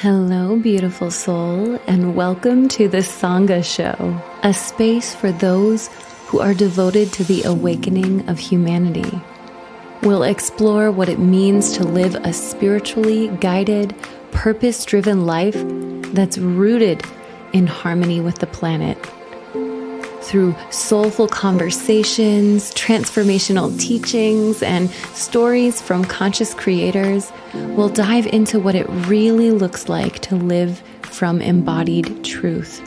Hello, beautiful soul, and welcome to the Sangha Show, a space for those who are devoted to the awakening of humanity. We'll explore what it means to live a spiritually guided, purpose-driven life that's rooted in harmony with the planet. Through soulful conversations, transformational teachings, and stories from conscious creators, we'll dive into what it really looks like to live from embodied truth,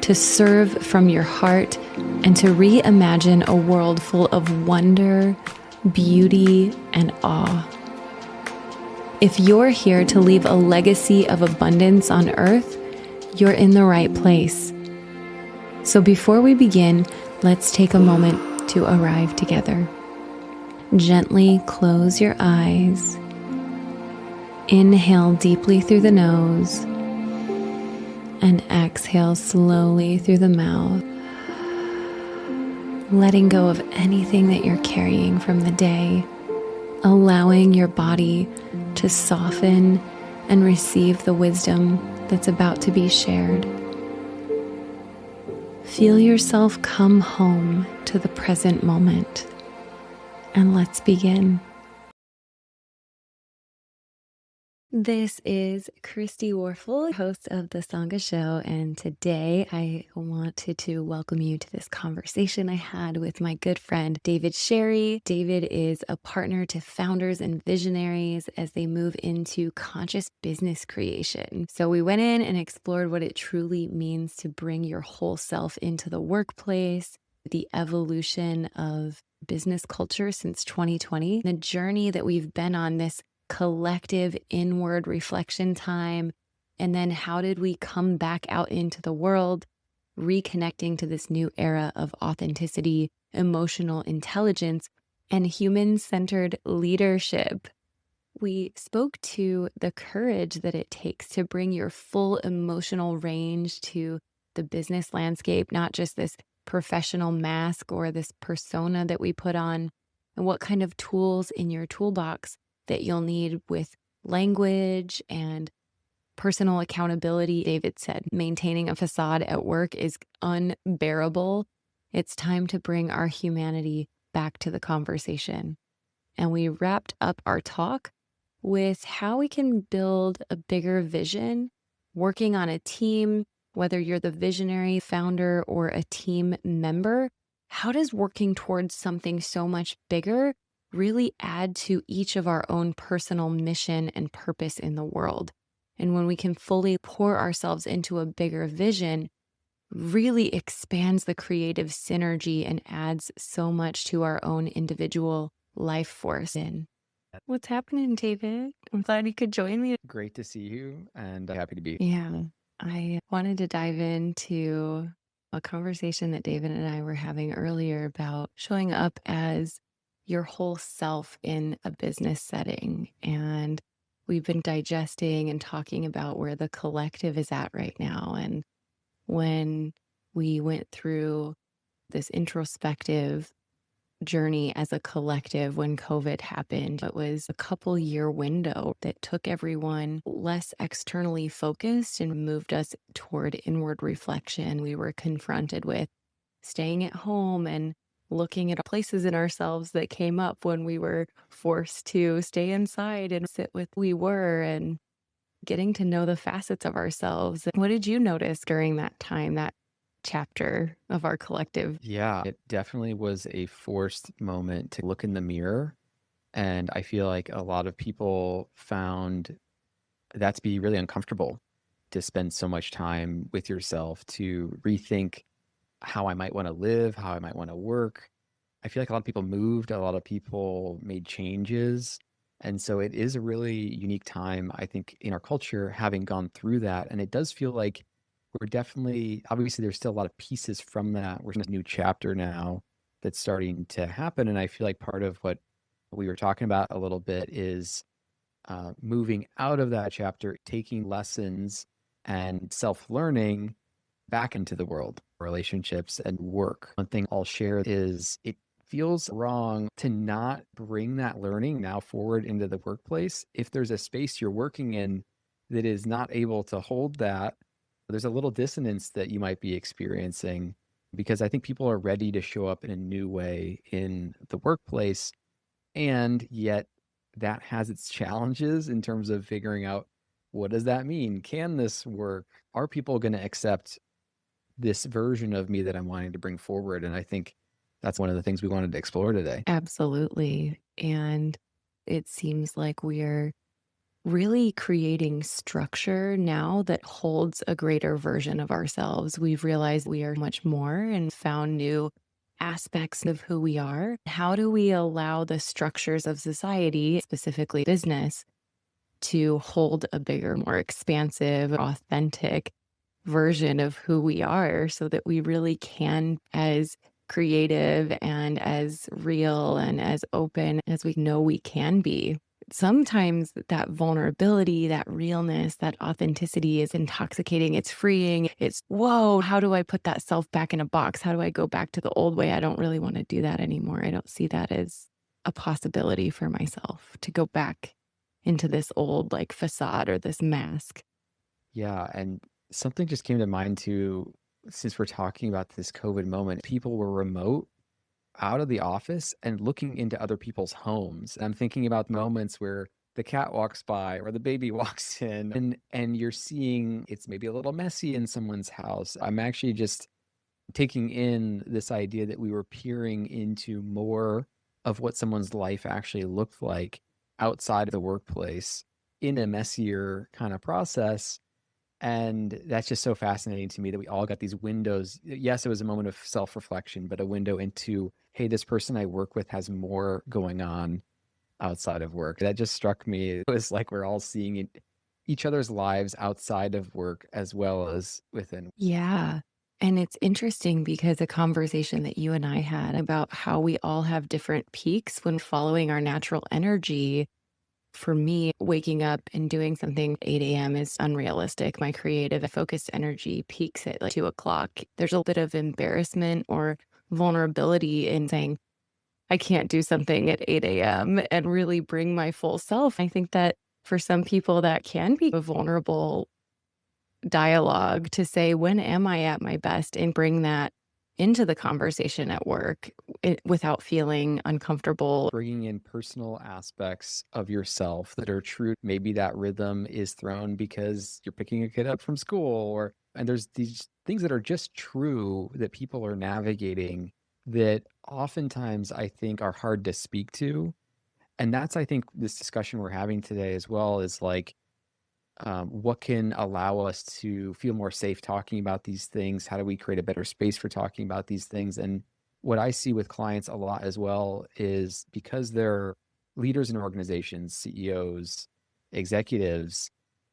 to serve from your heart, and to reimagine a world full of wonder, beauty, and awe. If you're here to leave a legacy of abundance on earth, you're in the right place. So before we begin, let's take a moment to arrive together. Gently close your eyes. Inhale deeply through the nose and exhale slowly through the mouth, letting go of anything that you're carrying from the day, allowing your body to soften and receive the wisdom that's about to be shared. Feel yourself come home to the present moment, and let's begin. This is Christy Warfel, host of the Sangha Show, and today I wanted to welcome you to this conversation I had with my good friend David Sherry. David is a partner to founders and visionaries as they move into conscious business creation. So we went in and explored what it truly means to bring your whole self into the workplace, the evolution of business culture since 2020, the journey that we've been on, this collective inward reflection time, and then how did we come back out into the world, reconnecting to this new era of authenticity, emotional intelligence, and human-centered leadership. We spoke to the courage that it takes to bring your full emotional range to the business landscape, not just this professional mask or this persona that we put on, and what kind of tools in your toolbox that you'll need with language and personal accountability. David said, maintaining a facade at work is unbearable. It's time to bring our humanity back to the conversation. And we wrapped up our talk with how we can build a bigger vision, working on a team, whether you're the visionary founder or a team member. How does working towards something so much bigger really add to each of our own personal mission and purpose in the world? And when we can fully pour ourselves into a bigger vision, really expands the creative synergy and adds so much to our own individual life force. What's happening, David? I'm glad you could join me. Great to see you and happy to be. Yeah, I wanted to dive into a conversation that David and I were having earlier about showing up as your whole self in a business setting. And we've been digesting and talking about where the collective is at right now. And when we went through this introspective journey as a collective when COVID happened, it was a couple year window that took everyone less externally focused and moved us toward inward reflection. We were confronted with staying at home and looking at places in ourselves that came up when we were forced to stay inside and sit with who we were, and getting to know the facets of ourselves. What did you notice during that time, that chapter of our collective? Yeah, it definitely was a forced moment to look in the mirror. And I feel like a lot of people found that to be really uncomfortable, to spend so much time with yourself, to rethink how I might want to live, how I might want to work. I feel like a lot of people moved, a lot of people made changes. And so it is a really unique time, I think, in our culture, having gone through that. And it does feel like we're definitely, obviously, there's still a lot of pieces from that. We're in a new chapter now that's starting to happen. And I feel like part of what we were talking about a little bit is moving out of that chapter, taking lessons and self-learning back into the world, relationships and work. One thing I'll share is it feels wrong to not bring that learning now forward into the workplace. If there's a space you're working in that is not able to hold that, there's a little dissonance that you might be experiencing because I think people are ready to show up in a new way in the workplace. And yet that has its challenges in terms of figuring out what does that mean? Can this work? Are people going to accept this version of me that I'm wanting to bring forward? And I think that's one of the things we wanted to explore today. Absolutely. And it seems like we're really creating structure now that holds a greater version of ourselves. We've realized we are much more and found new aspects of who we are. How do we allow the structures of society, specifically business, to hold a bigger, more expansive, authentic version of who we are so that we really can, as creative and as real and as open as we know we can be. Sometimes that vulnerability, that realness, that authenticity is intoxicating. It's freeing. It's, whoa, how do I put that self back in a box? How do I go back to the old way? I don't really want to do that anymore. I don't see that as a possibility for myself to go back into this old like facade or this mask. Yeah. And something just came to mind too, since we're talking about this COVID moment. People were remote out of the office and looking into other people's homes. I'm thinking about moments where the cat walks by or the baby walks in and you're seeing it's maybe a little messy in someone's house. I'm actually just taking in this idea that we were peering into more of what someone's life actually looked like outside of the workplace in a messier kind of process. And that's just so fascinating to me that we all got these windows. Yes, it was a moment of self reflection, but a window into, hey, this person I work with has more going on outside of work. That just struck me. It was like we're all seeing each other's lives outside of work as well as within. Yeah. And it's interesting because a conversation that you and I had about how we all have different peaks when following our natural energy. For me, waking up and doing something at 8 a.m. is unrealistic. My creative focused energy peaks at like 2 o'clock. There's a bit of embarrassment or vulnerability in saying, I can't do something at 8 a.m. and really bring my full self. I think that for some people, that can be a vulnerable dialogue to say, when am I at my best, and bring that into the conversation at work without feeling uncomfortable. Bringing in personal aspects of yourself that are true. Maybe that rhythm is thrown because you're picking a kid up from school, or and there's these things that are just true that people are navigating that oftentimes I think are hard to speak to. And that's, I think, this discussion we're having today as well is like, what can allow us to feel more safe talking about these things? How do we create a better space for talking about these things? And what I see with clients a lot as well is because they're leaders in organizations, CEOs, executives,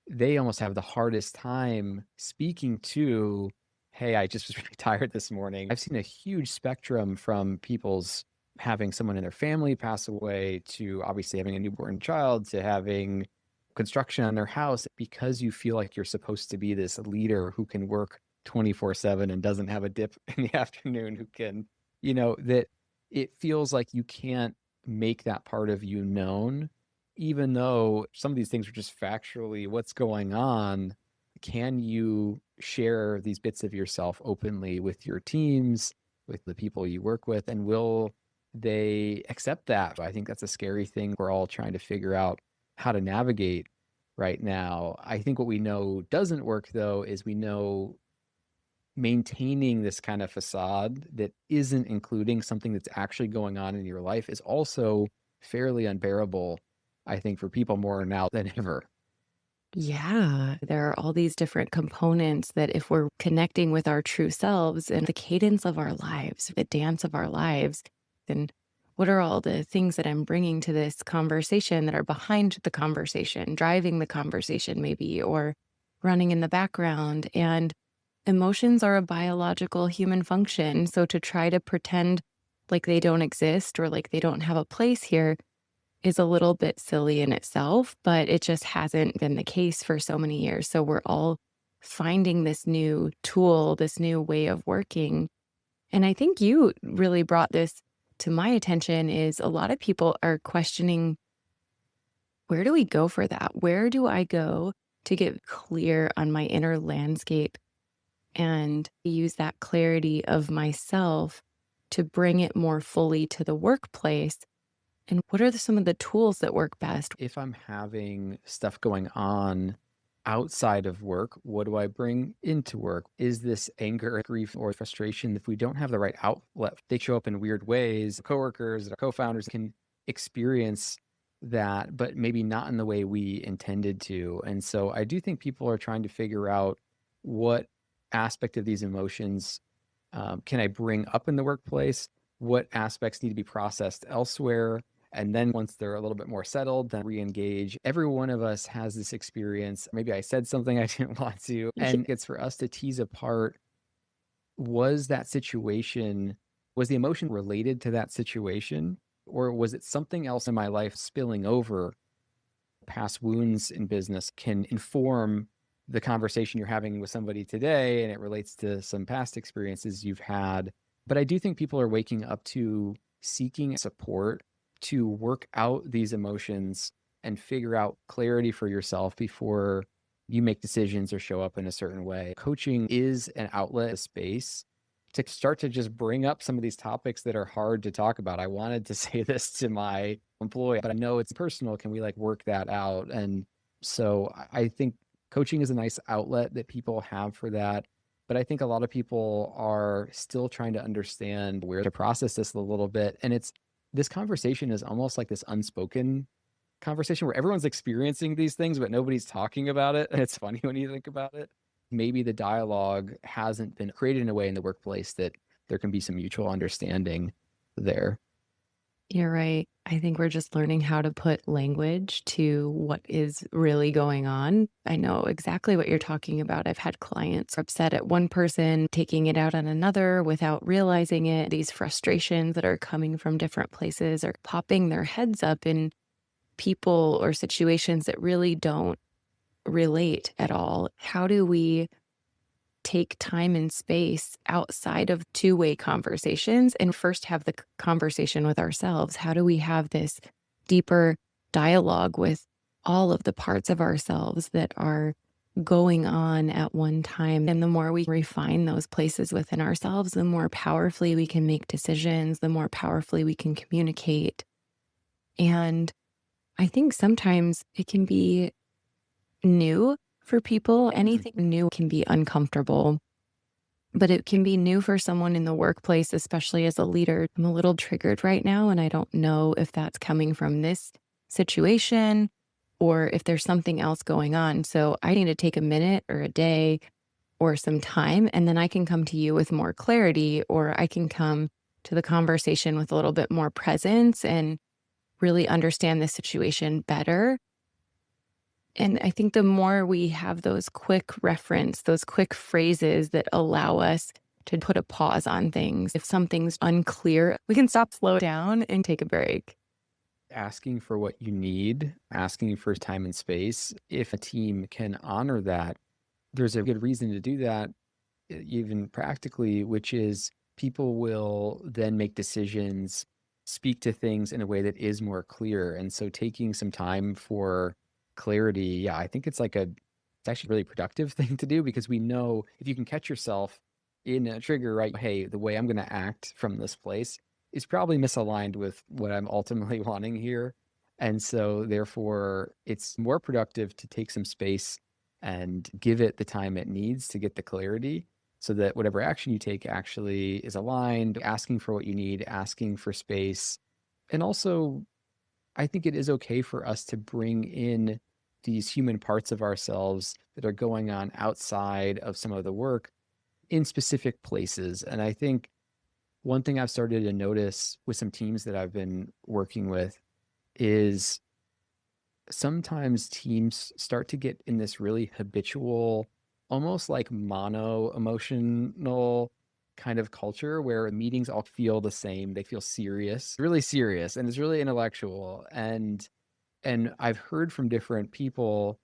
they almost have the hardest time speaking to, hey, I just was really tired this morning. I've seen a huge spectrum from people's having someone in their family pass away to obviously having a newborn child to having construction on their house because you feel like you're supposed to be this leader who can work 24/7 and doesn't have a dip in the afternoon, who can, that it feels like you can't make that part of you known, even though some of these things are just factually what's going on. Can you share these bits of yourself openly with your teams, with the people you work with, and will they accept that? I think that's a scary thing we're all trying to figure out how to navigate right now. I think what we know doesn't work though is we know maintaining this kind of facade that isn't including something that's actually going on in your life is also fairly unbearable, I think, for people more now than ever. Yeah, there are all these different components that if we're connecting with our true selves and the cadence of our lives, the dance of our lives, then what are all the things that I'm bringing to this conversation that are behind the conversation, driving the conversation maybe, or running in the background? And emotions are a biological human function. So to try to pretend like they don't exist or like they don't have a place here is a little bit silly in itself, but it just hasn't been the case for so many years. So we're all finding this new tool, this new way of working. And I think you really brought this to my attention is a lot of people are questioning, where do we go for that? Where do I go to get clear on my inner landscape and use that clarity of myself to bring it more fully to the workplace? And what are some of the tools that work best? If I'm having stuff going on outside of work, what do I bring into work? Is this anger, grief, or frustration? If we don't have the right outlet, they show up in weird ways. Coworkers, or co-founders can experience that, but maybe not in the way we intended to. And so I do think people are trying to figure out what aspect of these emotions can I bring up in the workplace? What aspects need to be processed elsewhere? And then once they're a little bit more settled, then re-engage. Every one of us has this experience. Maybe I said something I didn't want to. And it's for us to tease apart, was that situation, was the emotion related to that situation? Or was it something else in my life spilling over? Past wounds in business can inform the conversation you're having with somebody today, and it relates to some past experiences you've had. But I do think people are waking up to seeking support to work out these emotions and figure out clarity for yourself before you make decisions or show up in a certain way. Coaching is an outlet, a space to start to just bring up some of these topics that are hard to talk about. I wanted to say this to my employee, but I know it's personal. Can we like work that out? And so I think coaching is a nice outlet that people have for that. But I think a lot of people are still trying to understand where to process this a little bit. And this conversation is almost like this unspoken conversation where everyone's experiencing these things, but nobody's talking about it. And it's funny when you think about it. Maybe the dialogue hasn't been created in a way in the workplace that there can be some mutual understanding there. You're right. I think we're just learning how to put language to what is really going on. I know exactly what you're talking about. I've had clients upset at one person, taking it out on another without realizing it. These frustrations that are coming from different places are popping their heads up in people or situations that really don't relate at all. How do we take time and space outside of two-way conversations and first have the conversation with ourselves? How do we have this deeper dialogue with all of the parts of ourselves that are going on at one time? And the more we refine those places within ourselves, the more powerfully we can make decisions, the more powerfully we can communicate. And I think sometimes it can be new for people. Mhm. Anything new can be uncomfortable, but it can be new for someone in the workplace, especially as a leader. I'm a little triggered right now, and I don't know if that's coming from this situation or if there's something else going on. So I need to take a minute or a day or some time, and then I can come to you with more clarity, or I can come to the conversation with a little bit more presence and really understand the situation better. And I think the more we have those quick reference, those quick phrases that allow us to put a pause on things. If something's unclear, we can stop, slow down, and take a break. Asking for what you need, asking for time and space. If a team can honor that, there's a good reason to do that, even practically, which is people will then make decisions, speak to things in a way that is more clear. And so taking some time for clarity, yeah, I think it's actually a really productive thing to do because we know if you can catch yourself in a trigger, right? Hey, the way I'm going to act from this place is probably misaligned with what I'm ultimately wanting here. And so therefore it's more productive to take some space and give it the time it needs to get the clarity so that whatever action you take actually is aligned, asking for what you need, asking for space. And also, I think it is okay for us to bring in these human parts of ourselves that are going on outside of some of the work in specific places. And I think one thing I've started to notice with some teams that I've been working with is sometimes teams start to get in this really habitual, almost like mono emotional kind of culture where meetings all feel the same. They feel serious, really serious, and it's really intellectual. And I've heard from different people,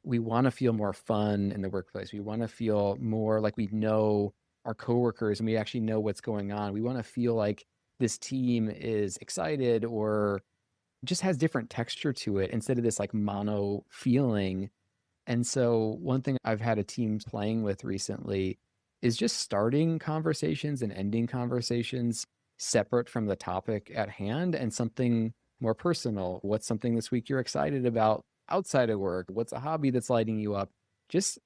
we want to feel more fun in the workplace. We want to feel more like we know our coworkers and we actually know what's going on. We want to feel like this team is excited or just has different texture to it instead of this like mono feeling. And so one thing I've had a team playing with recently is just starting conversations and ending conversations separate from the topic at hand and something more personal. What's something this week you're excited about outside of work? What's a hobby that's lighting you up? Just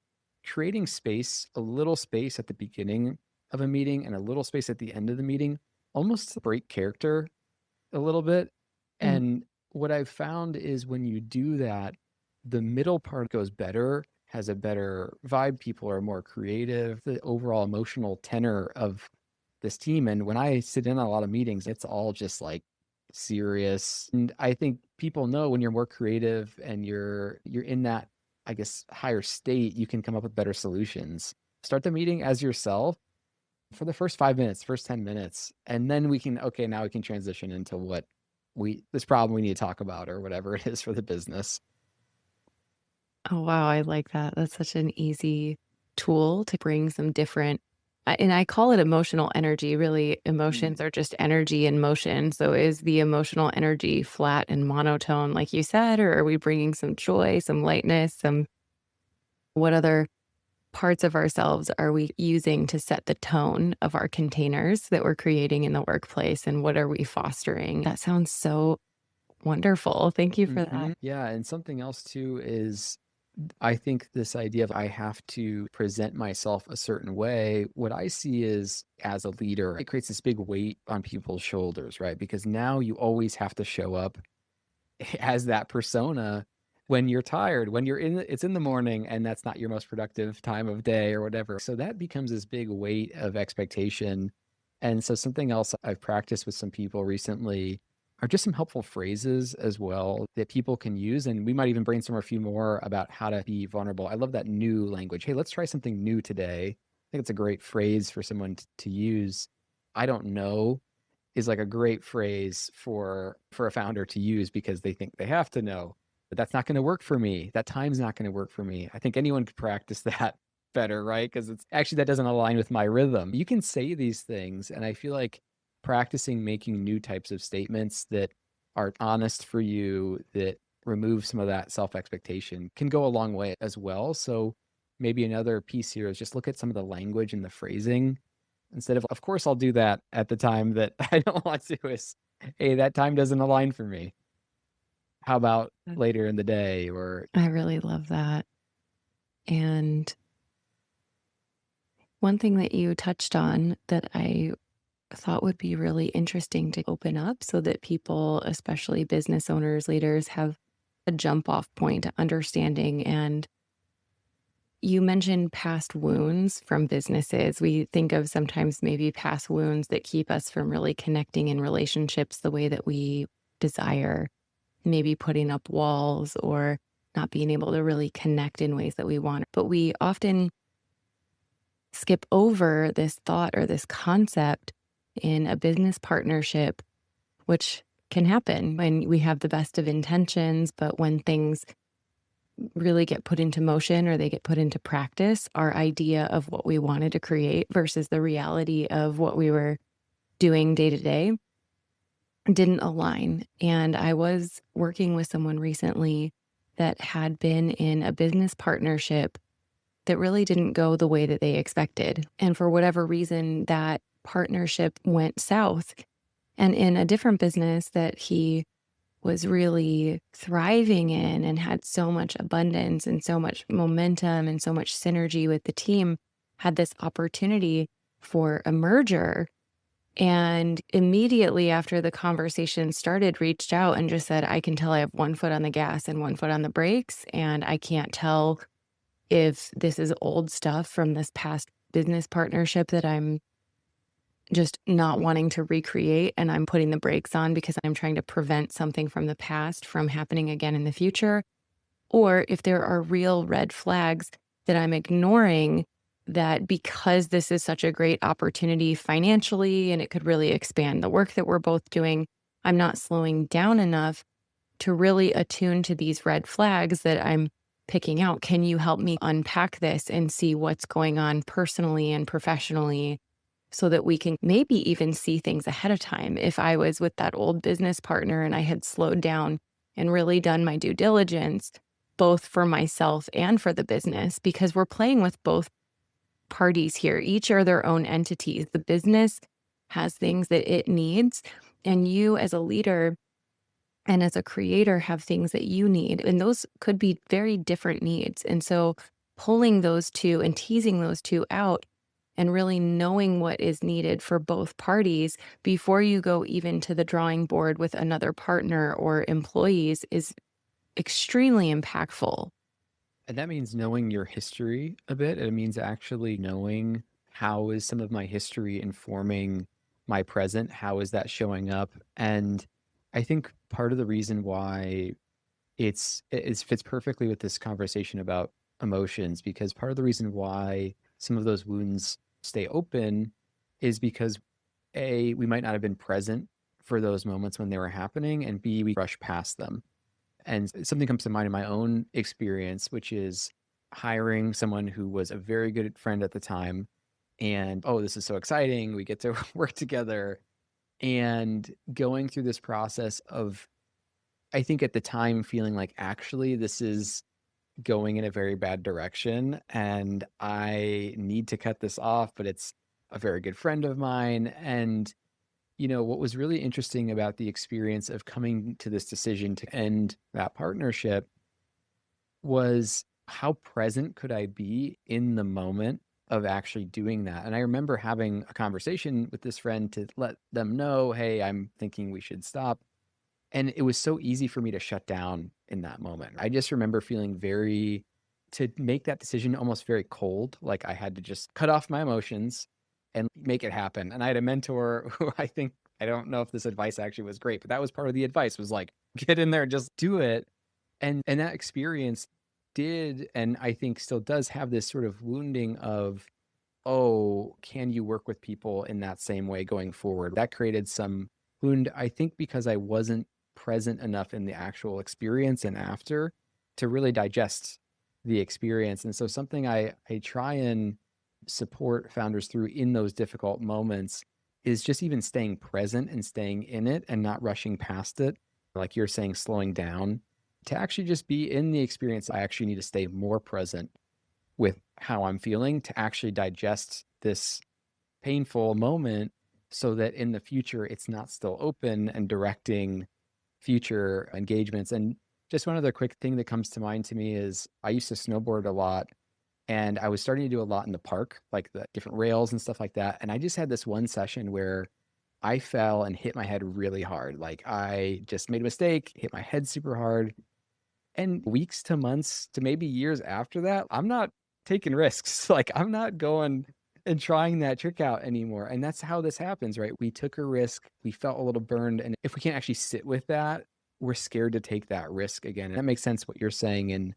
creating space, a little space at the beginning of a meeting and a little space at the end of the meeting, almost to break character a little bit. Mm. And what I've found is when you do that, the middle part goes better, has a better vibe. People are more creative. The overall emotional tenor of this team. And when I sit in on a lot of meetings, it's all just like serious. And I think people know when you're more creative and you're in that, I guess, higher state, you can come up with better solutions. Start the meeting as yourself for the first 5 minutes, first 10 minutes, and then we can, okay, now we can transition into what this problem we need to talk about or whatever it is for the business. Oh, wow, I like that. That's such an easy tool to bring some different and I call it emotional energy. Really, emotions Mm. are just energy in motion. So is the emotional energy flat and monotone, like you said, or are we bringing some joy, some lightness, some what other parts of ourselves are we using to set the tone of our containers that we're creating in the workplace, and what are we fostering? That sounds so wonderful. Thank you for that. Yeah, and something else too is I think this idea of I have to present myself a certain way, what I see is as a leader, it creates this big weight on people's shoulders, right? Because now you always have to show up as that persona when you're tired, when it's in the morning and that's not your most productive time of day or whatever. So that becomes this big weight of expectation. And so something else I've practiced with some people recently are just some helpful phrases as well that people can use. And we might even brainstorm a few more about how to be vulnerable. I love that new language. Hey, let's try something new today. I think it's a great phrase for someone to use. I don't know is like a great phrase for a founder to use because they think they have to know. But that's not going to work for me. That time's not going to work for me. I think anyone could practice that better, right? Because it's actually that doesn't align with my rhythm. You can say these things, and I feel like practicing making new types of statements that are honest for you, that remove some of that self expectation, can go a long way as well. So maybe another piece here is just look at some of the language and the phrasing instead of course I'll do that at the time that I don't want to is, hey, that time doesn't align for me. How about later in the day or I really love that. And one thing that you touched on that I thought would be really interesting to open up so that people, especially business owners, leaders, have a jump off point to understanding. And you mentioned past wounds from businesses. We think of sometimes maybe past wounds that keep us from really connecting in relationships the way that we desire, maybe putting up walls or not being able to really connect in ways that we want. But we often skip over this thought or this concept in a business partnership, which can happen when we have the best of intentions, but when things really get put into motion or they get put into practice, our idea of what we wanted to create versus the reality of what we were doing day to day didn't align. And I was working with someone recently that had been in a business partnership that really didn't go the way that they expected. And for whatever reason, that partnership went south. And in a different business that he was really thriving in and had so much abundance and so much momentum and so much synergy with the team, had this opportunity for a merger. And immediately after the conversation started, reached out and just said, I can tell I have one foot on the gas and one foot on the brakes. And I can't tell if this is old stuff from this past business partnership that I'm just not wanting to recreate and I'm putting the brakes on because I'm trying to prevent something from the past from happening again in the future, or if there are real red flags that I'm ignoring that because this is such a great opportunity financially and it could really expand the work that we're both doing, I'm not slowing down enough to really attune to these red flags that I'm picking out. Can you help me unpack this and see what's going on personally and professionally so that we can maybe even see things ahead of time? If I was with that old business partner and I had slowed down and really done my due diligence, both for myself and for the business because we're playing with both parties here. Each are their own entities. The business has things that it needs, and you as a leader and as a creator have things that you need, and those could be very different needs. And so pulling those two and teasing those two out and really knowing what is needed for both parties before you go even to the drawing board with another partner or employees is extremely impactful. And that means knowing your history a bit. It means actually knowing how is some of my history informing my present? How is that showing up? And I think part of the reason why it fits perfectly with this conversation about emotions, because part of the reason why some of those wounds stay open is because A, we might not have been present for those moments when they were happening, and B, we rush past them. And something comes to mind in my own experience, which is hiring someone who was a very good friend at the time. And oh, this is so exciting. We get to work together and going through this process of, I think at the time, feeling like actually this is going in a very bad direction and I need to cut this off, but it's a very good friend of mine. And what was really interesting about the experience of coming to this decision to end that partnership was how present could I be in the moment of actually doing that. And I remember having a conversation with this friend to let them know, hey, I'm thinking we should stop. And it was so easy for me to shut down in that moment. I just remember feeling to make that decision almost very cold. Like I had to just cut off my emotions and make it happen. And I had a mentor who I don't know if this advice actually was great, but that was part of the advice was like, get in there, just do it. And that experience did, and I think still does have this sort of wounding of, oh, can you work with people in that same way going forward? That created some wound, I think, because I wasn't present enough in the actual experience and after to really digest the experience. And so something I try and support founders through in those difficult moments is just even staying present and staying in it and not rushing past it. Like you're saying, slowing down to actually just be in the experience. I actually need to stay more present with how I'm feeling to actually digest this painful moment so that in the future it's not still open and directing future engagements. And just one other quick thing that comes to mind to me is I used to snowboard a lot and I was starting to do a lot in the park, like the different rails and stuff like that. And I just had this one session where I fell and hit my head really hard. Like I just made a mistake, hit my head super hard, and weeks to months to maybe years after that, I'm not taking risks. Like I'm not going and trying that trick out anymore. And that's how this happens, right? We took a risk, we felt a little burned. And if we can't actually sit with that, we're scared to take that risk again. And that makes sense what you're saying. And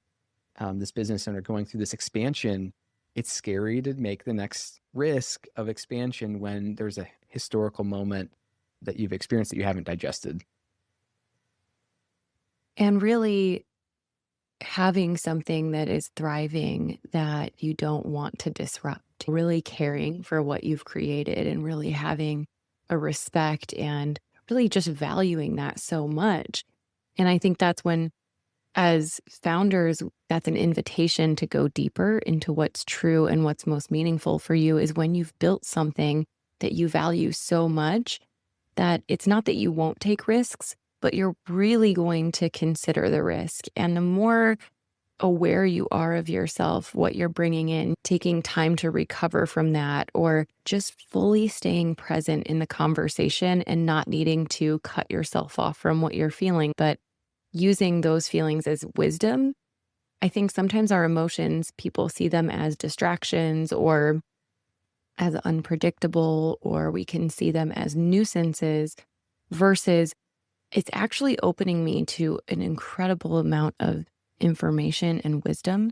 this business owner going through this expansion, it's scary to make the next risk of expansion when there's a historical moment that you've experienced that you haven't digested. And really having something that is thriving that you don't want to disrupt, really caring for what you've created and really having a respect and really just valuing that so much. And I think that's when, as founders, that's an invitation to go deeper into what's true and what's most meaningful for you is when you've built something that you value so much that it's not that you won't take risks, but you're really going to consider the risk. And the more aware you are of yourself, what you're bringing in, taking time to recover from that, or just fully staying present in the conversation and not needing to cut yourself off from what you're feeling, but using those feelings as wisdom. I think sometimes our emotions, people see them as distractions or as unpredictable, or we can see them as nuisances versus it's actually opening me to an incredible amount of information and wisdom.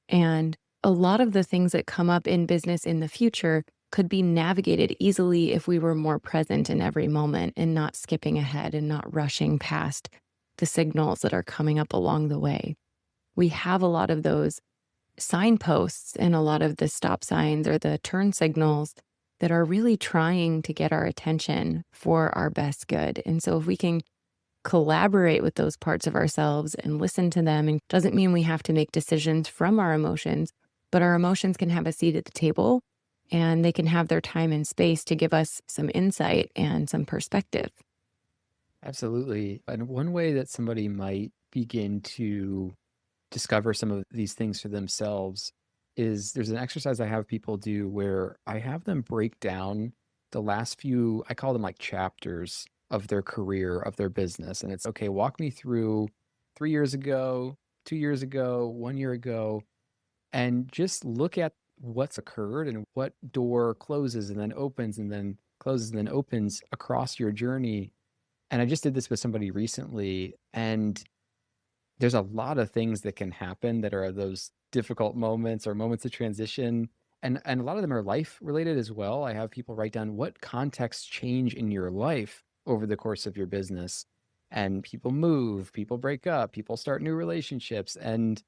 And a lot of the things that come up in business in the future could be navigated easily if we were more present in every moment and not skipping ahead and not rushing past the signals that are coming up along the way. We have a lot of those signposts and a lot of the stop signs or the turn signals that are really trying to get our attention for our best good. And so if we can collaborate with those parts of ourselves and listen to them. And doesn't mean we have to make decisions from our emotions, but our emotions can have a seat at the table and they can have their time and space to give us some insight and some perspective. Absolutely. And one way that somebody might begin to discover some of these things for themselves is there's an exercise I have people do where I have them break down the last few, I call them like chapters of their career, of their business. And it's okay, walk me through 3 years ago, 2 years ago, 1 year ago, and just look at what's occurred and what door closes and then opens and then closes and then opens across your journey. And I just did this with somebody recently, and there's a lot of things that can happen that are those difficult moments or moments of transition. And a lot of them are life related as well. I have people write down what contexts change in your life over the course of your business. And people move, people break up, people start new relationships. And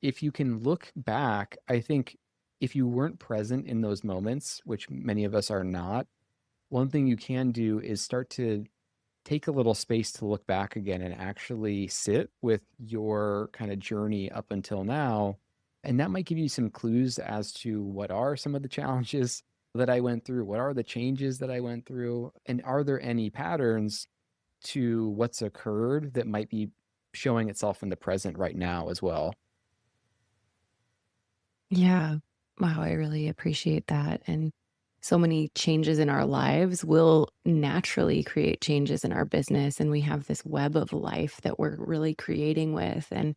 if you can look back, I think if you weren't present in those moments, which many of us are not, one thing you can do is start to take a little space to look back again and actually sit with your kind of journey up until now. And that might give you some clues as to what are some of the challenges that I went through, what are the changes that I went through, and are there any patterns to what's occurred that might be showing itself in the present right now as well. Yeah. Wow, I really appreciate that. And so many changes in our lives will naturally create changes in our business. And we have this web of life that we're really creating with. And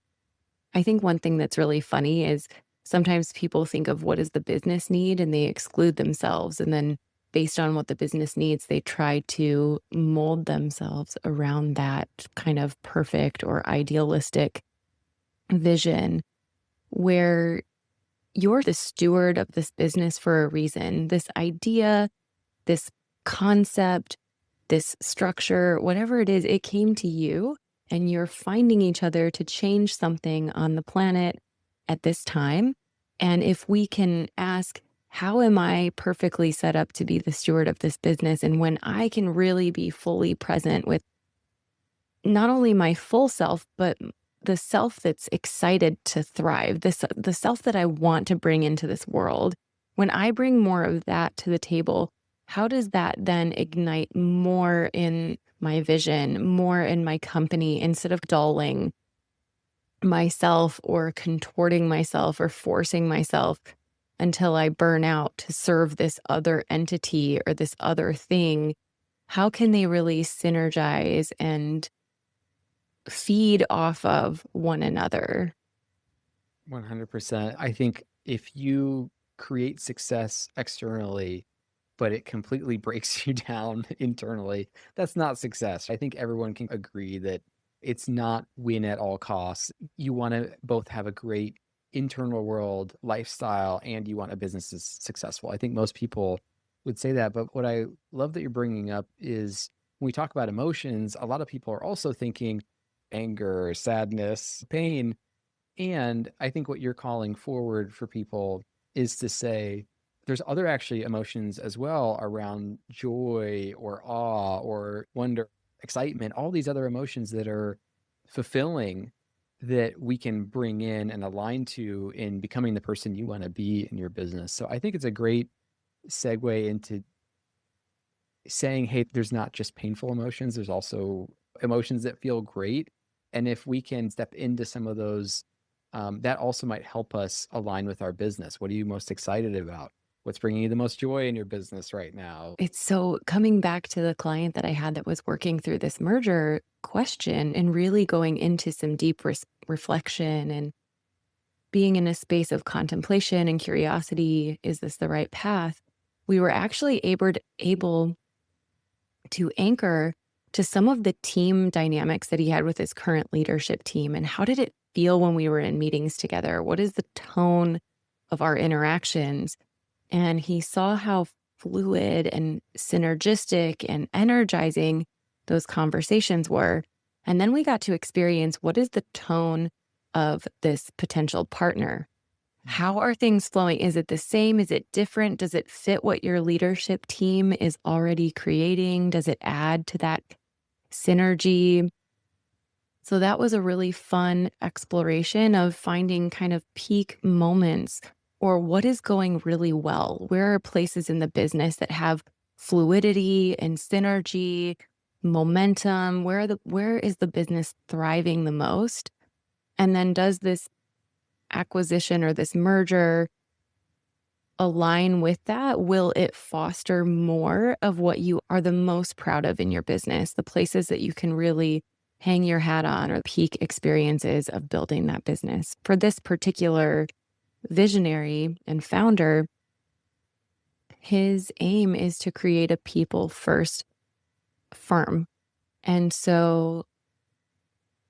I think one thing that's really funny is sometimes people think of what does the business need and they exclude themselves. And then based on what the business needs, they try to mold themselves around that kind of perfect or idealistic vision where you're the steward of this business for a reason. This idea, this concept, this structure, whatever it is, it came to you and you're finding each other to change something on the planet at this time. And if we can ask, how am I perfectly set up to be the steward of this business? And when I can really be fully present with not only my full self, but the self that's excited to thrive, the self that I want to bring into this world. When I bring more of that to the table, how does that then ignite more in my vision, more in my company instead of dulling myself or contorting myself or forcing myself until I burn out to serve this other entity or this other thing? How can they really synergize and feed off of one another? 100%. I think if you create success externally, but it completely breaks you down internally, that's not success. I think everyone can agree that it's not win at all costs. You want to both have a great internal world lifestyle and you want a business that's successful. I think most people would say that. But what I love that you're bringing up is when we talk about emotions, a lot of people are also thinking anger, sadness, pain. And I think what you're calling forward for people is to say there's other actually emotions as well around joy or awe or wonder, excitement, all these other emotions that are fulfilling that we can bring in and align to in becoming the person you want to be in your business. So I think it's a great segue into saying, hey, there's not just painful emotions, there's also emotions that feel great. And if we can step into some of those, that also might help us align with our business. What are you most excited about? What's bringing you the most joy in your business right now? It's so coming back to the client that I had that was working through this merger question and really going into some deep reflection and being in a space of contemplation and curiosity. Is this the right path? We were actually able to anchor to some of the team dynamics that he had with his current leadership team. And how did it feel when we were in meetings together? What is the tone of our interactions? And he saw how fluid and synergistic and energizing those conversations were. And then we got to experience what is the tone of this potential partner? How are things flowing? Is it the same? Is it different? Does it fit what your leadership team is already creating? Does it add to that synergy. So that was a really fun exploration of finding kind of peak moments or what is going really well. Where are places in the business that have fluidity and synergy, momentum? Where is the business thriving the most? And then does this acquisition or this merger align with that? Will it foster more of what you are the most proud of in your business? The places that you can really hang your hat on or peak experiences of building that business. For this particular visionary and founder, his aim is to create a people first firm. And so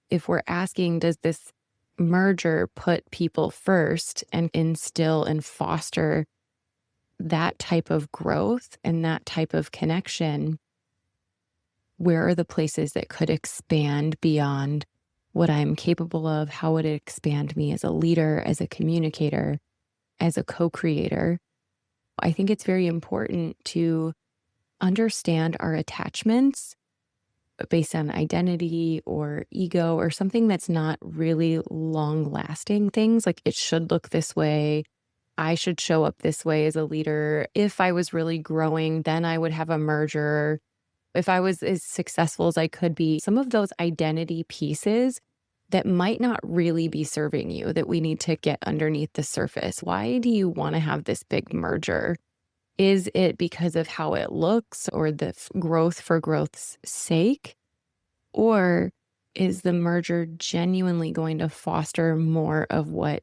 if we're asking, does this merger put people first and instill and foster that type of growth and that type of connection? Where are the places that could expand beyond what I'm capable of? How would it expand me as a leader, as a communicator, as a co creator? I think it's very important to understand our attachments based on identity or ego or something that's not really long lasting things. Like it should look this way. I should show up this way as a leader. If I was really growing, then I would have a merger. If I was as successful as I could be, some of those identity pieces that might not really be serving you, that we need to get underneath the surface. Why do you want to have this big merger? Is it because of how it looks or the growth for growth's sake? Or is the merger genuinely going to foster more of what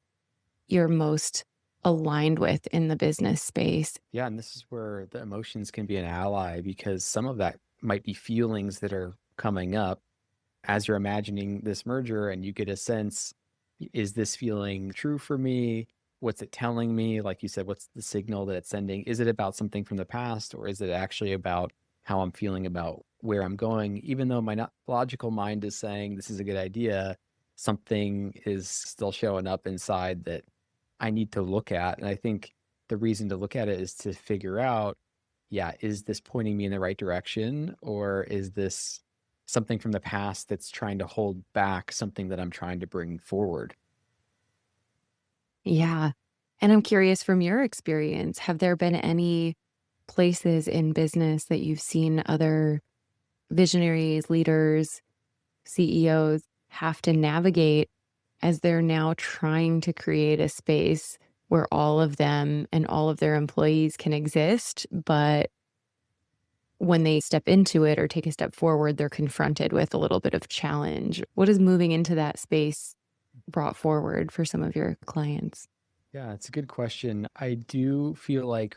you're most aligned with in the business space? Yeah, and this is where the emotions can be an ally because some of that might be feelings that are coming up as you're imagining this merger and you get a sense, is this feeling true for me? What's it telling me? Like you said, what's the signal that it's sending? Is it about something from the past or is it actually about how I'm feeling about where I'm going? Even though my logical mind is saying this is a good idea, something is still showing up inside that I need to look at. And I think the reason to look at it is to figure out, yeah, is this pointing me in the right direction? Or is this something from the past that's trying to hold back something that I'm trying to bring forward? Yeah. And I'm curious from your experience, have there been any places in business that you've seen other visionaries, leaders, CEOs have to navigate as they're now trying to create a space where all of them and all of their employees can exist, but when they step into it or take a step forward, they're confronted with a little bit of challenge. What has moving into that space brought forward for some of your clients? Yeah, it's a good question. I do feel like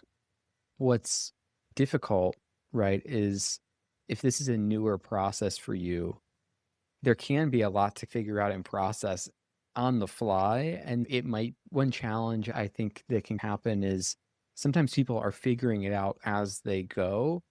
what's difficult, right, is if this is a newer process for you, there can be a lot to figure out and process on the fly. And it might, one challenge I think that can happen is sometimes people are figuring it out as they go.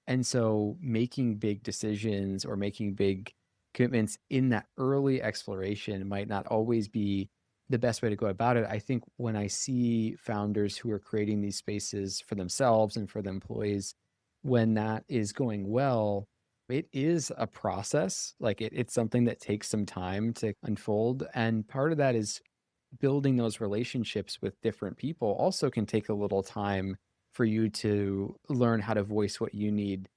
And so making big decisions or making big commitments in that early exploration might not always be the best way to go about it. I think when I see founders who are creating these spaces for themselves and for the employees, when that is going well, it is a process. Like it's something that takes some time to unfold. And part of that is building those relationships with different people also can take a little time for you to learn how to voice what you need,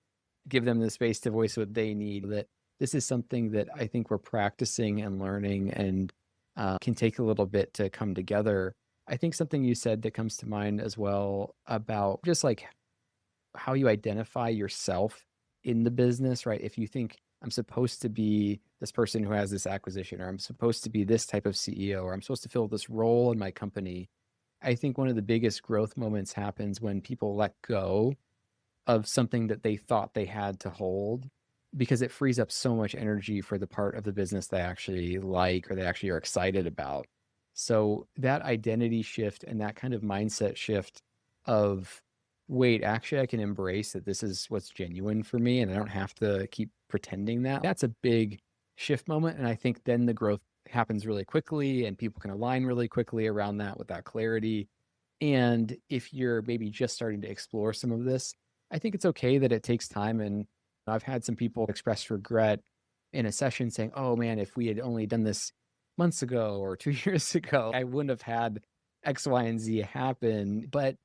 give them the space to voice what they need. That this is something that I think we're practicing and learning and can take a little bit to come together. I think something you said that comes to mind as well about just like how you identify yourself in the business, right? If you think I'm supposed to be this person who has this acquisition, or I'm supposed to be this type of CEO, or I'm supposed to fill this role in my company, I think one of the biggest growth moments happens when people let go of something that they thought they had to hold because it frees up so much energy for the part of the business they actually like or they actually are excited about. So that identity shift and that kind of mindset shift of, wait, actually I can embrace that this is what's genuine for me and I don't have to keep pretending that. That's a big shift moment. And I think then the growth happens really quickly and people can align really quickly around that with that clarity. And if you're maybe just starting to explore some of this, I think it's okay that it takes time and I've had some people express regret in a session saying, "Oh man, if we had only done this months ago or 2 years ago, I wouldn't have had X, Y, and Z happen." But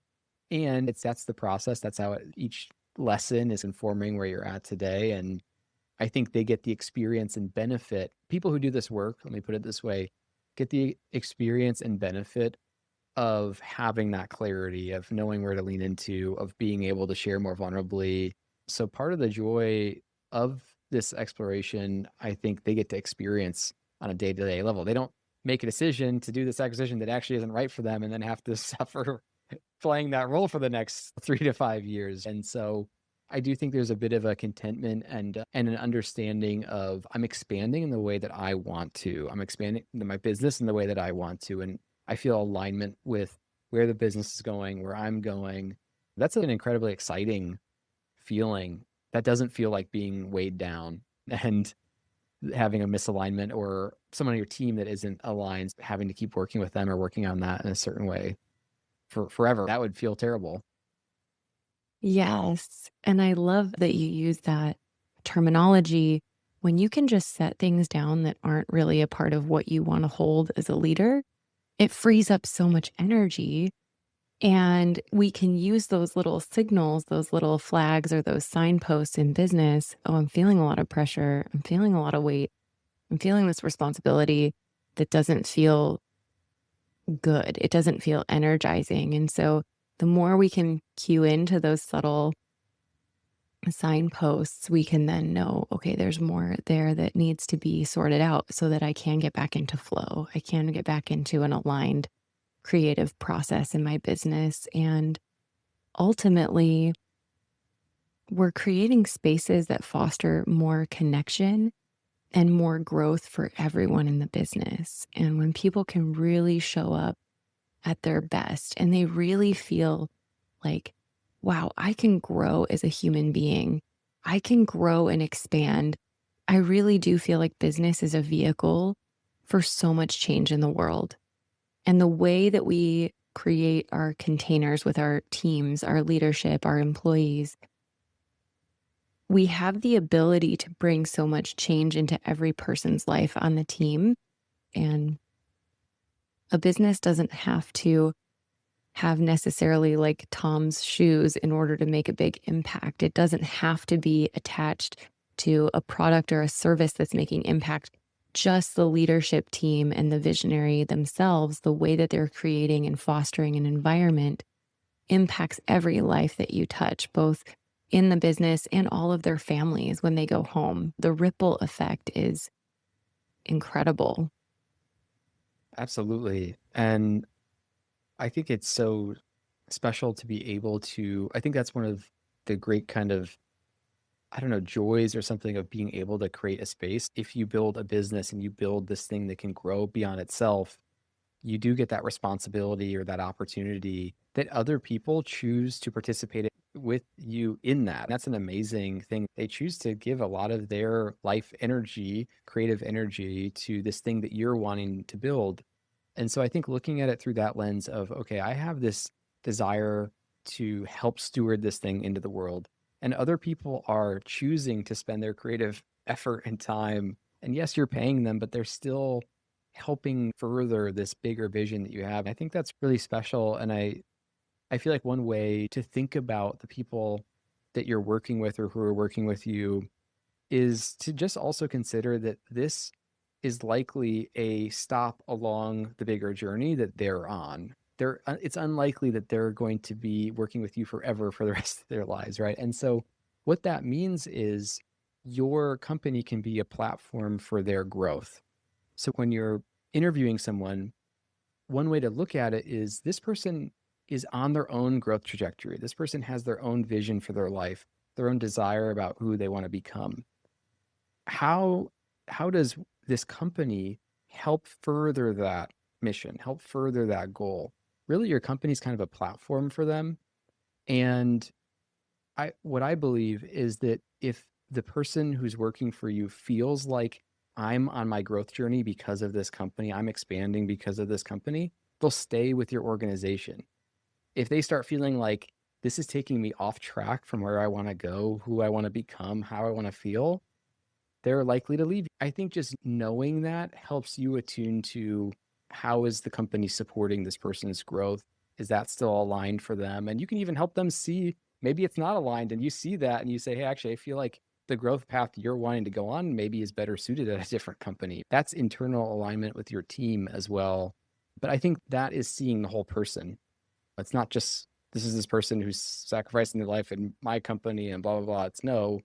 and it's that's the process. That's how each lesson is informing where you're at today. And I think they get the experience and benefit. People who do this work, let me put it this way, get the experience and benefit of having that clarity, of knowing where to lean into, of being able to share more vulnerably. So part of the joy of this exploration, I think they get to experience on a day-to-day level. They don't make a decision to do this acquisition that actually isn't right for them and then have to suffer playing that role for the next 3 to 5 years. And so I do think there's a bit of a contentment and an understanding of I'm expanding in the way that I want to. I'm expanding my business in the way that I want to, and I feel alignment with where the business is going, where I'm going. That's an incredibly exciting feeling. That doesn't feel like being weighed down and having a misalignment or someone on your team that isn't aligned, having to keep working with them or working on that in a certain way for forever. That would feel terrible. Yes. And I love that you use that terminology when you can just set things down that aren't really a part of what you want to hold as a leader. It frees up so much energy. And we can use those little signals, those little flags, or those signposts in business. Oh, I'm feeling a lot of pressure. I'm feeling a lot of weight. I'm feeling this responsibility that doesn't feel good. It doesn't feel energizing. And so the more we can cue into those subtle signposts, we can then know, okay, there's more there that needs to be sorted out so that I can get back into flow. I can get back into an aligned creative process in my business. And ultimately, we're creating spaces that foster more connection and more growth for everyone in the business. And when people can really show up at their best and they really feel like, wow, I can grow as a human being, I can grow and expand. I really do feel like business is a vehicle for so much change in the world. And the way that we create our containers with our teams, our leadership, our employees, we have the ability to bring so much change into every person's life on the team. And a business doesn't have to have necessarily like Tom's shoes in order to make a big impact. It doesn't have to be attached to a product or a service that's making impact. Just the leadership team and the visionary themselves, the way that they're creating and fostering an environment impacts every life that you touch, both in the business and all of their families when they go home. The ripple effect is incredible. Absolutely. And I think it's so special to be able to, I think that's one of the great kind of, I don't know, joys or something of being able to create a space. If you build a business and you build this thing that can grow beyond itself, you do get that responsibility or that opportunity that other people choose to participate with you in that. That's an amazing thing. They choose to give a lot of their life energy, creative energy to this thing that you're wanting to build. And so I think looking at it through that lens of, okay, I have this desire to help steward this thing into the world, and other people are choosing to spend their creative effort and time. And yes, you're paying them, but they're still helping further this bigger vision that you have. I think that's really special. And I feel like one way to think about the people that you're working with or who are working with you is to just also consider that this is likely a stop along the bigger journey that they're on. It's unlikely that they're going to be working with you forever for the rest of their lives, right? And so what that means is your company can be a platform for their growth. So when you're interviewing someone, one way to look at it is this person is on their own growth trajectory. This person has their own vision for their life, their own desire about who they want to become. How how does this company help further that mission, help further that goal? Really, your company's kind of a platform for them. And what I believe is that if the person who's working for you feels like I'm on my growth journey because of this company, I'm expanding because of this company, they'll stay with your organization. If they start feeling like this is taking me off track from where I want to go, who I want to become, how I want to feel, they're likely to leave. I think just knowing that helps you attune to how is the company supporting this person's growth? Is that still aligned for them? And you can even help them see maybe it's not aligned and you see that and you say, hey, actually, I feel like the growth path you're wanting to go on maybe is better suited at a different company. That's internal alignment with your team as well. But I think that is seeing the whole person. It's not just this is this person who's sacrificing their life in my company and blah, blah, blah. It's no,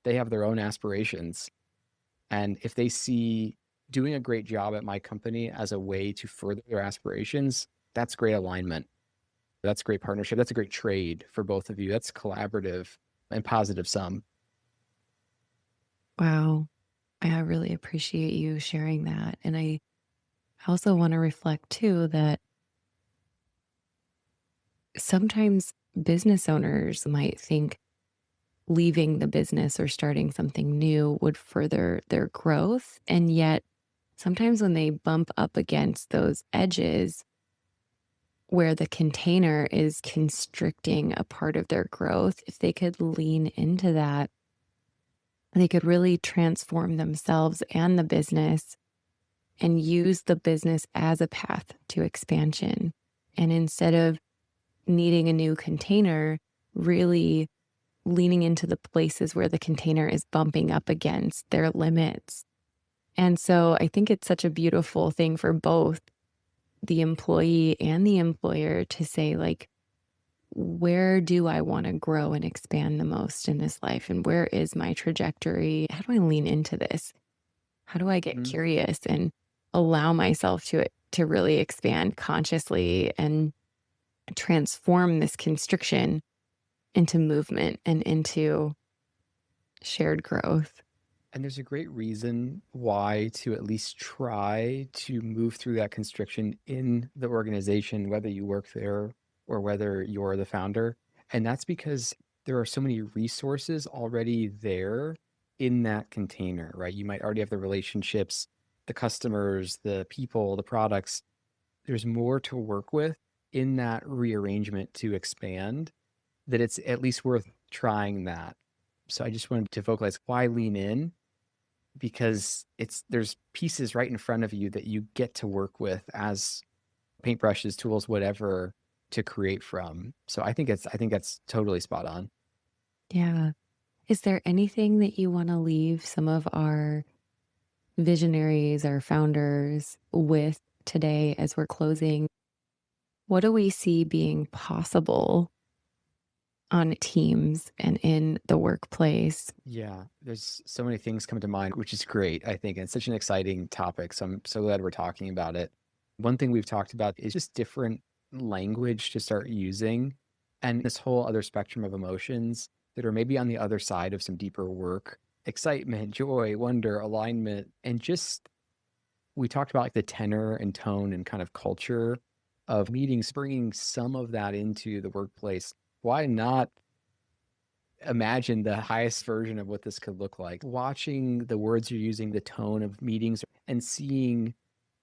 they have their own aspirations. And if they see doing a great job at my company as a way to further their aspirations, that's great alignment. That's great partnership. That's a great trade for both of you. That's collaborative and positive sum. Wow. I really appreciate you sharing that. And I also want to reflect too that sometimes business owners might think leaving the business or starting something new would further their growth. And yet, sometimes when they bump up against those edges where the container is constricting a part of their growth, if they could lean into that, they could really transform themselves and the business and use the business as a path to expansion. And instead of needing a new container, really leaning into the places where the container is bumping up against their limits. And so I think it's such a beautiful thing for both the employee and the employer to say, like, where do I want to grow and expand the most in this life? And where is my trajectory? How do I lean into this? How do I get Mhm. curious and allow myself to really expand consciously and transform this constriction into movement and into shared growth? And there's a great reason why to at least try to move through that constriction in the organization, whether you work there or whether you're the founder. And that's because there are so many resources already there in that container, right? You might already have the relationships, the customers, the people, the products. There's more to work with in that rearrangement to expand that it's at least worth trying that. So I just wanted to vocalize why lean in because there's pieces right in front of you that you get to work with as paintbrushes, tools, whatever to create from. So I think that's totally spot on. Yeah. Is there anything that you want to leave some of our visionaries, our founders with today as we're closing? What do we see being possible on teams and in the workplace? Yeah, there's so many things come to mind, which is great, I think. And it's such an exciting topic. So I'm so glad we're talking about it. One thing we've talked about is just different language to start using and this whole other spectrum of emotions that are maybe on the other side of some deeper work, excitement, joy, wonder, alignment, and just we talked about like the tenor and tone and kind of culture of meetings, bringing some of that into the workplace. Why not imagine the highest version of what this could look like? Watching the words you're using, the tone of meetings, and seeing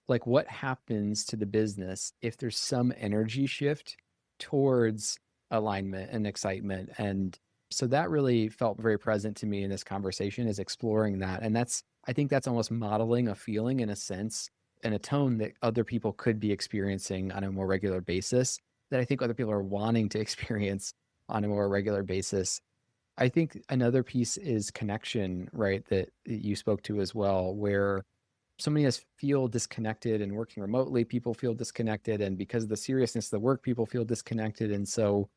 like what happens to the business if there's some energy shift towards alignment and excitement. And so that really felt very present to me in this conversation is exploring that. And I think that's almost modeling a feeling in a sense and a tone that other people could be experiencing on a more regular basis that I think other people are wanting to experience on a more regular basis. I think another piece is connection, right? That you spoke to as well, where so many of us feel disconnected and working remotely, people feel disconnected. And because of the seriousness of the work, people feel disconnected. And so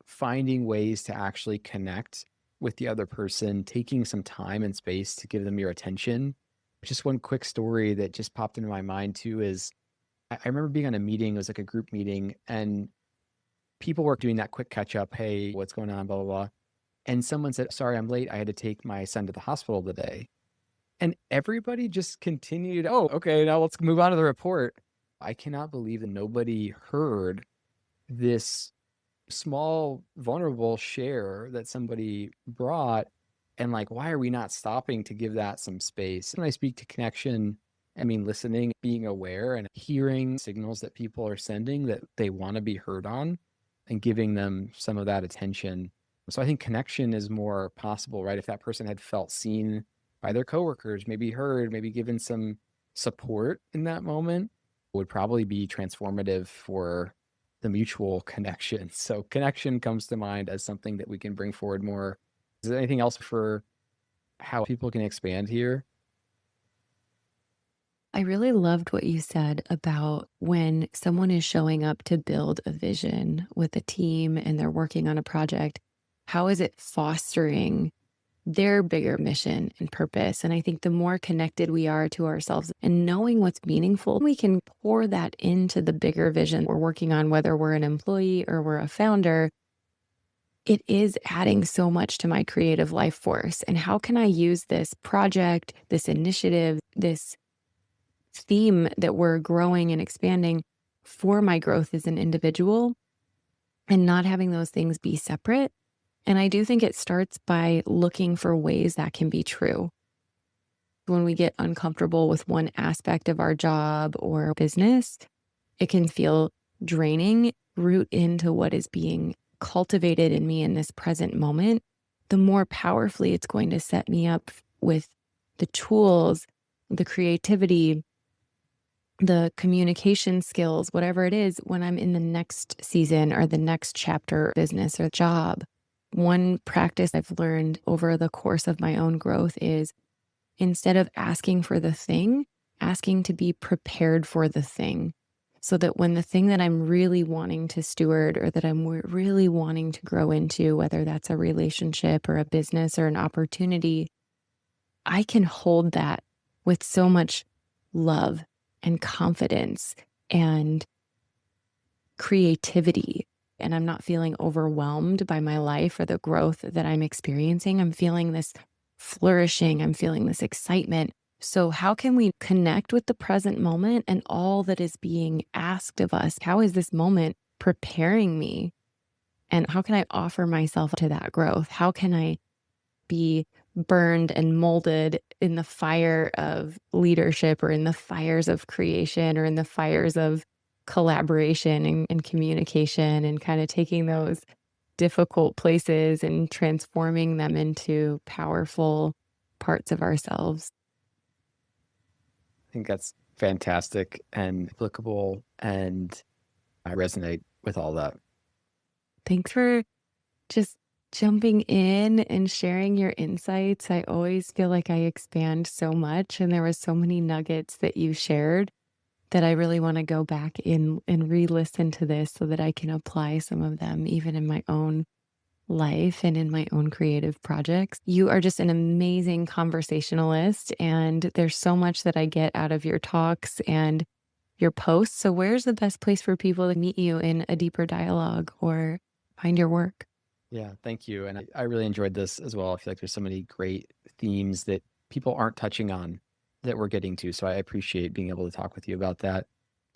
finding ways to actually connect with the other person, taking some time and space to give them your attention. Just one quick story that just popped into my mind too is I remember being on a meeting, it was like a group meeting, and people were doing that quick catch up. Hey, what's going on? Blah, blah, blah. And someone said, sorry, I'm late. I had to take my son to the hospital today. And everybody just continued, oh, okay, now let's move on to the report. I cannot believe that nobody heard this small, vulnerable share that somebody brought. And like, why are we not stopping to give that some space? When I speak to connection, I mean, listening, being aware, and hearing signals that people are sending that they want to be heard on. and giving them some of that attention. So I think connection is more possible, right? If that person had felt seen by their coworkers, maybe heard, maybe given some support in that moment, would probably be transformative for the mutual connection. So connection comes to mind as something that we can bring forward more. Is there anything else for how people can expand here? I really loved what you said about when someone is showing up to build a vision with a team and they're working on a project, how is it fostering their bigger mission and purpose? And I think the more connected we are to ourselves and knowing what's meaningful, we can pour that into the bigger vision we're working on, whether we're an employee or we're a founder. It is adding so much to my creative life force. And how can I use this project, this initiative, this theme that we're growing and expanding for my growth as an individual and not having those things be separate? And I do think it starts by looking for ways that can be true. When we get uncomfortable with one aspect of our job or business, it can feel draining. Root into what is being cultivated in me in this present moment, the more powerfully it's going to set me up with the tools, the creativity, the communication skills, whatever it is, when I'm in the next season or the next chapter, business or job. One practice I've learned over the course of my own growth is instead of asking for the thing, asking to be prepared for the thing. So that when the thing that I'm really wanting to steward or that I'm really wanting to grow into, whether that's a relationship or a business or an opportunity, I can hold that with so much love and confidence and creativity. And I'm not feeling overwhelmed by my life or the growth that I'm experiencing. I'm feeling this flourishing. I'm feeling this excitement. So, how can we connect with the present moment and all that is being asked of us? How is this moment preparing me? And how can I offer myself to that growth? How can I be burned and molded in the fire of leadership or in the fires of creation or in the fires of collaboration and communication and kind of taking those difficult places and transforming them into powerful parts of ourselves? I think that's fantastic and applicable, and I resonate with all that. Thanks for just jumping in and sharing your insights. I always feel like I expand so much, and there was so many nuggets that you shared that I really want to go back in and re-listen to this so that I can apply some of them even in my own life and in my own creative projects. You are just an amazing conversationalist, and there's so much that I get out of your talks and your posts. So where's the best place for people to meet you in a deeper dialogue or find your work? Yeah, thank you. And I really enjoyed this as well. I feel like there's so many great themes that people aren't touching on that we're getting to. So I appreciate being able to talk with you about that.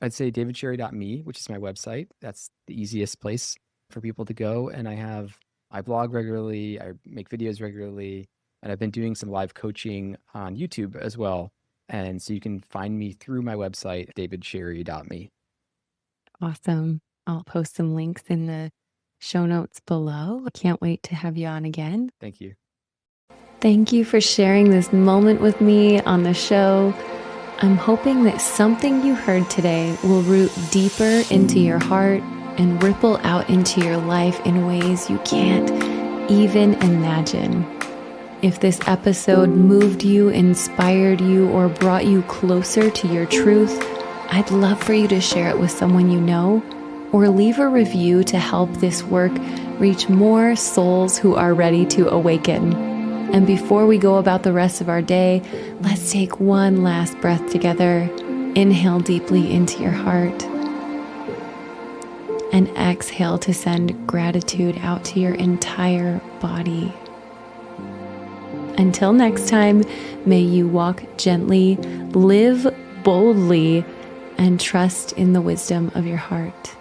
I'd say davidcherry.me, which is my website. That's the easiest place for people to go. And I blog regularly, I make videos regularly, and I've been doing some live coaching on YouTube as well. And so you can find me through my website, davidcherry.me. Awesome. I'll post some links in the show notes below. I can't wait to have you on again. Thank you. Thank you for sharing this moment with me on the show. I'm hoping that something you heard today will root deeper into your heart and ripple out into your life in ways you can't even imagine. If this episode moved you, inspired you, or brought you closer to your truth, I'd love for you to share it with someone you know, or leave a review to help this work reach more souls who are ready to awaken. And before we go about the rest of our day, let's take one last breath together. Inhale deeply into your heart and exhale to send gratitude out to your entire body. Until next time, may you walk gently, live boldly, and trust in the wisdom of your heart.